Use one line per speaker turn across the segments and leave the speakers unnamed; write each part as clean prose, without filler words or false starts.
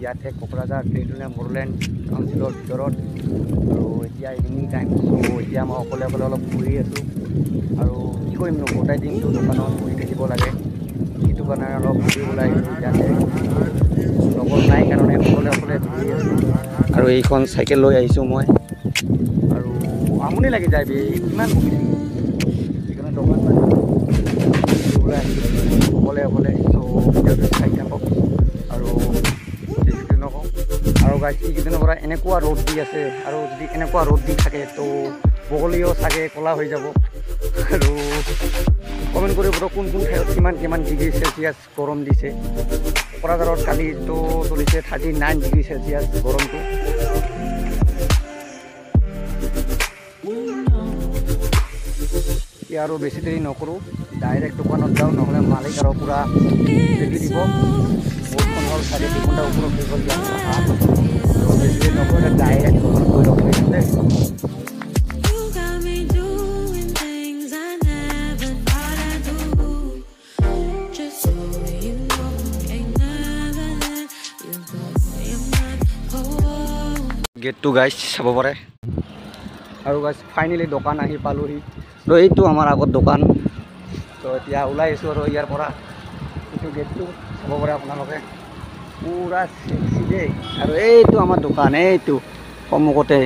ইয়াতে কোকৰাঝাৰ টেৰিটৰিয়েল বড়োলেণ্ড কাউন্সিলৰ ভিতৰত আৰু এতিয়া ইভিনিং টাইম চ' এতিয়া মই অকলে অকলে অলপ ঘূৰি আছোঁ আৰু কি কৰিম নো গোটেই দিনটো দোকানত ঘূৰি থাকিব লাগে সেইটো কাৰণে অলপ ঘূৰি ওলাই আহিছোঁ ইয়াতে লগৰ নাই কাৰণে অকলে অকলে ঘূৰি আছোঁ আৰু এইখন চাইকেল লৈ আহিছোঁ মই আৰু আমনি লাগি যায় কিমান ঘূৰি থাকিম সেইকাৰণে দোকান ওলাই আহিছোঁ অকলে অকলে চ' ভিডিঅ'টো চাই থাকক আৰু বেছিকৈ নকওঁ আৰু গাইজ এইকেইদিনৰ পৰা এনেকুৱা ৰ'দ দি আছে আৰু যদি এনেকুৱা ৰ'দ দি থাকে তো বগলীও চাগে ক'লা হৈ যাব আৰু কমেণ্ট কৰিব কোন কোন ঠাইত কিমান ডিগ্ৰী চেলচিয়াছ গৰম দিছে কোকৰাঝাৰত কালিতো চলিছে 39 ডিগ্ৰী চেলচিয়াছ গৰমটো এতিয়া আৰু বেছি দেৰি নকৰোঁ ডাইৰেক্ট দোকানত যাওঁ নহ'লে মালিক আৰু পূৰা বেলি দিব বহুতখন হ'ল 4.5 ঘণ্টা ওপৰত হৈ গ'ল ইয়াত বেছি দেৰি নকৰিলে ডাইৰেক্ট দোকানত গৈ লগ পাইছোঁ দেই গেটটো গাইজ চাব পাৰে আৰু গাইজ ফাইনেলি দোকান আহি পালোহি তো এইটো আমাৰ আগত দোকান তো এতিয়া ওলাই আহিছোঁ আৰু ইয়াৰ পৰা এইটো গেটটো চাব পাৰে আপোনালোকে পূৰা চেক্সি দেই আৰু এইটো আমাৰ দোকান এইটো সন্মুখতে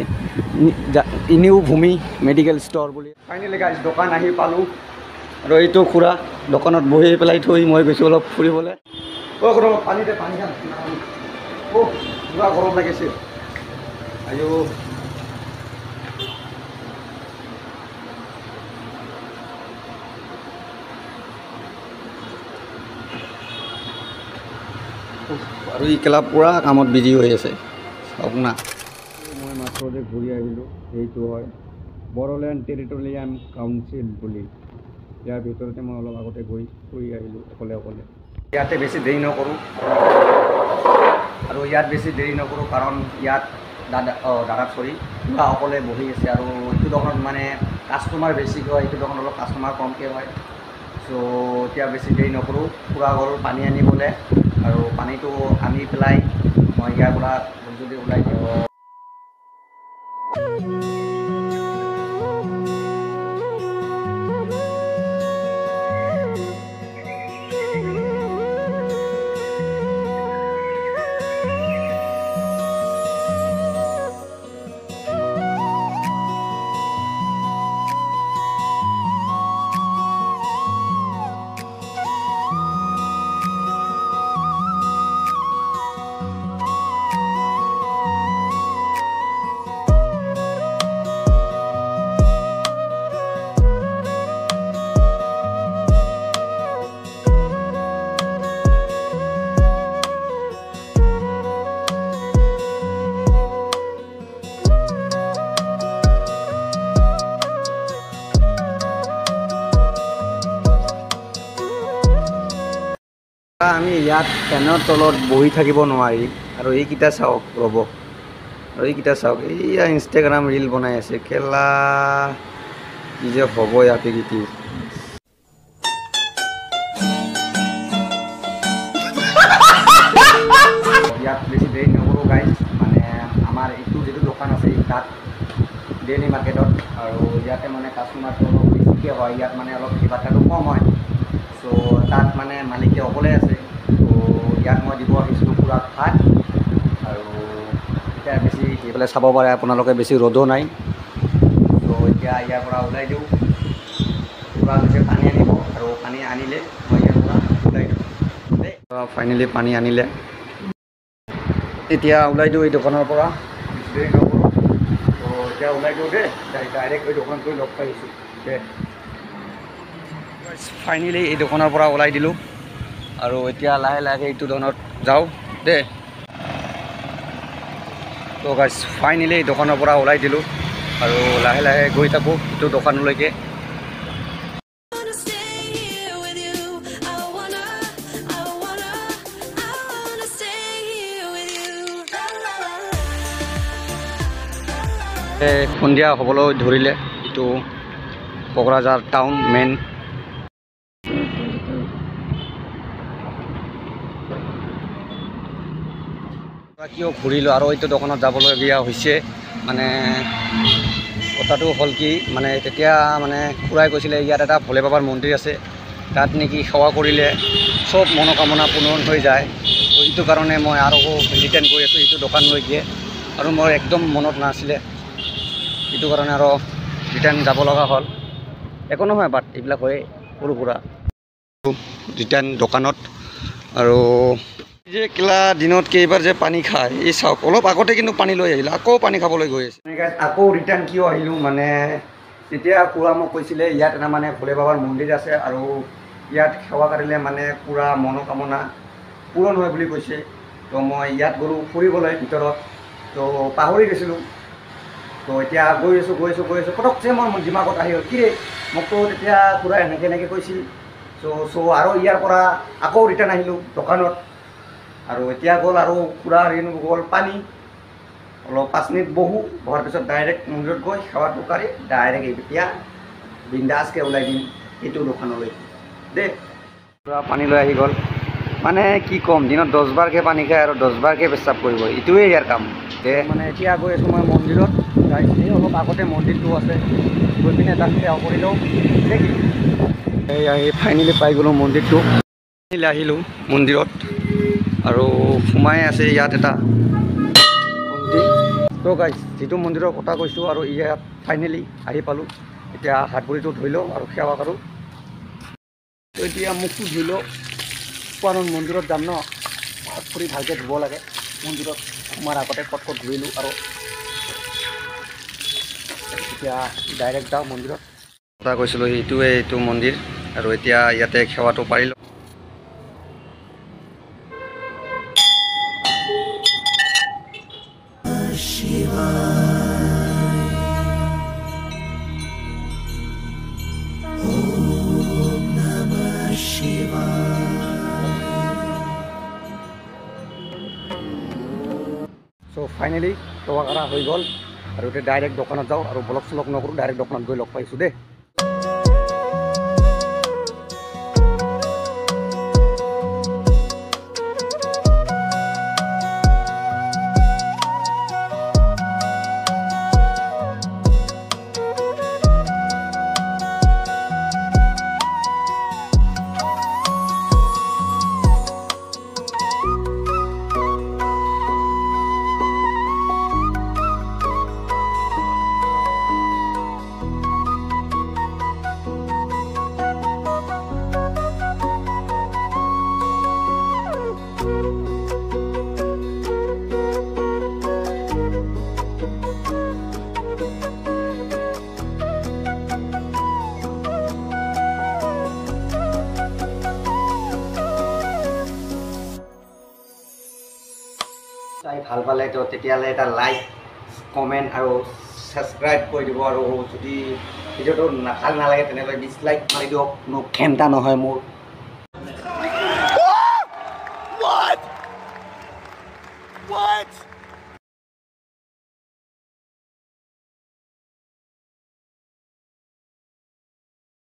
নিউ ভূমি মেডিকেল ষ্ট'ৰ বুলি ফাইনেলি গাইজ দোকান আহি পালোঁ আৰু এইটো খুৰা দোকানত বহি পেলাই থৈ মই গৈছোঁ অলপ ফুৰিবলৈ পানীতে পানী খাম পূৰা গৰম লাগিছে আয়ো আৰু ই কেলা পূৰা কামত বিজি হৈ আছে চাওক না মই মাত্ৰতে ঘূৰি আহিলোঁ সেইটো হয় বড়োলেণ্ড টেৰিটৰিয়েল কাউন্সিল বুলি ইয়াৰ ভিতৰতে মই অলপ আগতে গৈ ফুৰি আহিলোঁ অকলে অকলে ইয়াতে বেছি দেৰি নকৰোঁ আৰু ইয়াত বেছি দেৰি নকৰোঁ কাৰণ ইয়াত দাদা চৰি পূৰা অকলে বহি আছে আৰু এইটো দোকানত মানে কাষ্টমাৰ বেছিকৈ হয় এইটো দোকানত অলপ কাষ্টমাৰ কমকৈ হয় চ' এতিয়া বেছি দেৰি নকৰোঁ পূৰা গ'ল পানী আনিবলৈ আৰু পানীটো আনি পেলাই মই ইয়াৰ পৰা যদি ওলাই দিওঁ আমি ইয়াত ফেনৰ তলত বহি থাকিব নোৱাৰি আৰু এইকেইটা চাওক ৰ'ব আৰু এইকেইটা চাওক এইয়া ইনষ্টাগ্ৰাম ৰিল বনাই আছে কেলা কি যে হ'ব ইয়াতে গীতি ইয়াত বেছি দেৰি নকৰোঁ গাইজ মানে আমাৰ এইটো যিটো দোকান আছে তাত ডেইলি মাৰ্কেটত আৰু ইয়াতে মানে কাষ্টমাৰটো অলপ বেছিকৈ হয় ইয়াত মানে অলপ কিবাটাটো কম হয় চ' তাত মানে মালিকে অকলে আছে ত' ইয়াত মই দিব আহিছিলোঁ পূৰা ভাত আৰু এতিয়া বেছি সেইফালে চাব পাৰে আপোনালোকে বেছি ৰ'দো নাই ত' এতিয়া ইয়াৰ পৰা ওলাই দিওঁ পূৰা গৈছে পানী আনিব আৰু পানী আনিলে মই ইয়াৰ পৰা ওলাই দিওঁ দেই ফাইনেলি পানী আনিলে এতিয়া ওলাই দিওঁ এই দোকানৰ পৰা দেৰি নকৰোঁ ত' এতিয়া ওলাই দিওঁ দেই ডাইৰেক্ট এই দোকানত গৈ লগ পাইছোঁ দে ফাইনেলি এই দোকানৰ পৰা ওলাই দিলোঁ আৰু এতিয়া লাহে লাহে এইটো দোকানত যাওঁ দেই তো গাইজ ফাইনেলি এই দোকানৰ পৰা ওলাই দিলোঁ আৰু লাহে লাহে গৈ থাকোঁ এইটো দোকানলৈকে সন্ধিয়া হ'বলৈ ধৰিলে এইটো কোকৰাঝাৰ টাউন মেইন কিয় ঘূৰিলোঁ আৰু এইটো দোকানত যাবলগীয়া হৈছে মানে কথাটো হ'ল কি মানে তেতিয়া মানে খুৰাই কৈছিলে ইয়াত এটা ভোলে বাবাৰ মন্দিৰ আছে তাত নেকি সেৱা কৰিলে চব মনোকামনা পূৰণ হৈ যায় তো এইটো কাৰণে মই আৰু ৰিটাৰ্ণ কৰি আছোঁ এইটো দোকানলৈকে আৰু মোৰ একদম মনত নাছিলে এইটো কাৰণে আৰু ৰিটাৰ্ণ যাব লগা হ'ল একো নহয় বাট এইবিলাক হয় সৰু সুৰা ৰিটাৰ্ণ দোকানত আৰু যে কেলা দিনত কেইবাৰ যে পানী খায় এই চাওক অলপ আগতে কিন্তু পানী লৈ আহিলে আকৌ পানী খাবলৈ গৈ আছে আকৌ ৰিটাৰ্ণ কিয় আহিলোঁ মানে তেতিয়া খুৰা মোক কৈছিলে ইয়াত এটা মানে ভোলে বাবাৰ মন্দিৰ আছে আৰু ইয়াত সেৱা কৰিলে মানে পুৰা মনোকামনা পূৰণ হয় বুলি কৈছে তো মই ইয়াত গ'লোঁ ফুৰিবলৈ ভিতৰত তো পাহৰি গৈছিলোঁ তো এতিয়া গৈ আছোঁ পটকছে মোৰ দিমাগত আহি গ'ল কি ৰে মোকতো তেতিয়া খুৰাই এনেকৈ কৈছিল চ' আৰু ইয়াৰ পৰা আকৌ ৰিটাৰ্ণ আহিলোঁ দোকানত আৰু এতিয়া গ'ল আৰু খুৰা গ'ল পানী অলপ 5 মিনিট বহাৰ পিছত ডাইৰেক্ট মন্দিৰত গৈ সেৱাটো কৰি ডাইৰেক্ট এতিয়া বিন্দাছকৈ ওলাই দিম এইটো দোকানলৈ দেই পুৰা পানী লৈ আহি গ'ল মানে কি ক'ম দিনত 10 বাৰকৈ পানী খায় আৰু 10 বাৰকৈ পেচাব কৰিব এইটোৱে ইয়াৰ কাম দে মানে এতিয়া গৈ আছোঁ মই মন্দিৰত এই অলপ আগতে মন্দিৰটো আছে গৈ পিনে তাত সেৱা কৰি লওঁ দেই এই ফাইনেলি পাই গ'লোঁ মন্দিৰটো আহিলোঁ মন্দিৰত আৰু সোমাই আছে ইয়াত এটা মন্দিৰ তো গাইজ যিটো মন্দিৰৰ কথা কৈছোঁ আৰু ইয়াত ফাইনেলি আহি পালোঁ এতিয়া হাত ভৰিটো ধুই লওঁ আৰু সেৱা কৰোঁ তো এতিয়া মুখটো ধুই লওঁ কাৰণ মন্দিৰত যাম ন হাত ভৰি ভালকৈ ধুব লাগে মন্দিৰত সোমাৰ আগতে কট ধুইলোঁ আৰু এতিয়া ডাইৰেক্ট যাওঁ মন্দিৰত কথা কৈছিলোঁ সেইটোৱে এইটো মন্দিৰ আৰু এতিয়া ইয়াতে সেৱাটো পাৰিলোঁ চ' ফাইনেলি সেৱা কৰা হৈ গ'ল আৰু এতিয়া ডাইৰেক্ট দোকানত যাওঁ আৰু ব্লগ চলগ নকৰোঁ ডাইৰেক্ট দোকানত গৈ লগ পাইছোঁ দেই চাই ভাল পালে তো তেতিয়াহ'লে এটা লাইক কমেণ্ট আৰু ছাবস্ক্ৰাইব কৰি দিব আৰু যদি ভিডিঅ'টো ভাল নালাগে তেনেহ'লে ডিছলাইক মাৰি দিয়ক কোনো ঘেণ্টা নহয় মোৰ What?